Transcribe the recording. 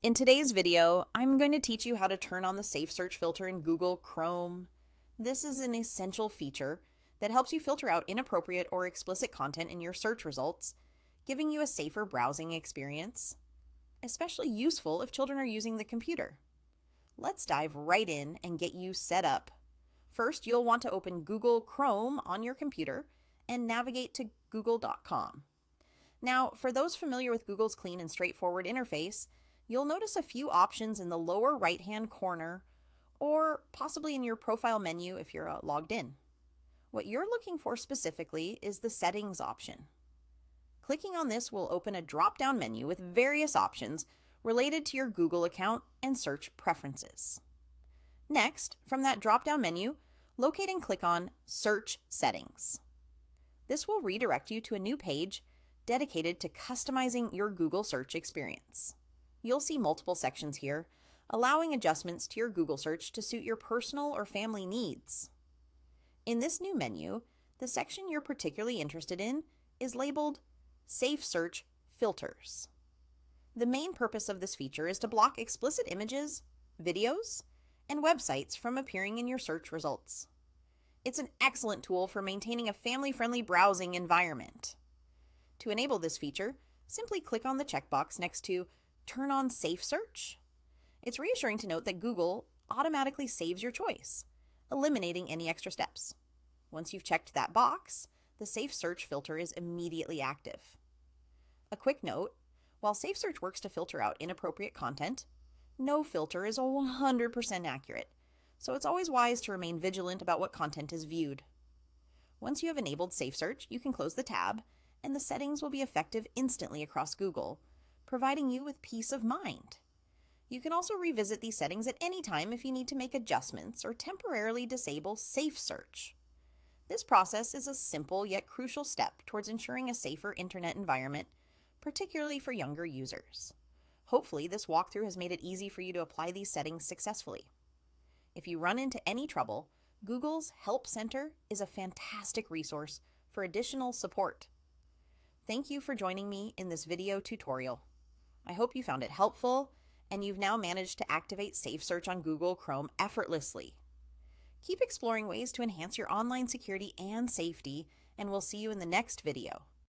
In today's video, I'm going to teach you how to turn on the Safe Search filter in Google Chrome. This is an essential feature that helps you filter out inappropriate or explicit content in your search results, giving you a safer browsing experience, especially useful if children are using the computer. Let's dive right in and get you set up. First, you'll want to open Google Chrome on your computer and navigate to google.com. Now, for those familiar with Google's clean and straightforward interface, you'll notice a few options in the lower right-hand corner, or possibly in your profile menu if you're logged in. What you're looking for specifically is the Settings option. Clicking on this will open a drop-down menu with various options related to your Google account and search preferences. Next, from that drop-down menu, locate and click on Search Settings. This will redirect you to a new page dedicated to customizing your Google search experience. You'll see multiple sections here, allowing adjustments to your Google search to suit your personal or family needs. In this new menu, the section you're particularly interested in is labeled SafeSearch Filters. The main purpose of this feature is to block explicit images, videos, and websites from appearing in your search results. It's an excellent tool for maintaining a family-friendly browsing environment. To enable this feature, simply click on the checkbox next to Turn on Safe Search. It's reassuring to note that Google automatically saves your choice, eliminating any extra steps. Once you've checked that box, the Safe Search filter is immediately active. A quick note, while Safe Search works to filter out inappropriate content, no filter is 100% accurate, so it's always wise to remain vigilant about what content is viewed. Once you have enabled Safe Search, you can close the tab, and the settings will be effective instantly across Google, providing you with peace of mind. You can also revisit these settings at any time if you need to make adjustments or temporarily disable Safe Search. This process is a simple yet crucial step towards ensuring a safer internet environment, particularly for younger users. Hopefully, this walkthrough has made it easy for you to apply these settings successfully. If you run into any trouble, Google's Help Center is a fantastic resource for additional support. Thank you for joining me in this video tutorial. I hope you found it helpful and you've now managed to activate Safe Search on Google Chrome effortlessly. Keep exploring ways to enhance your online security and safety, and we'll see you in the next video.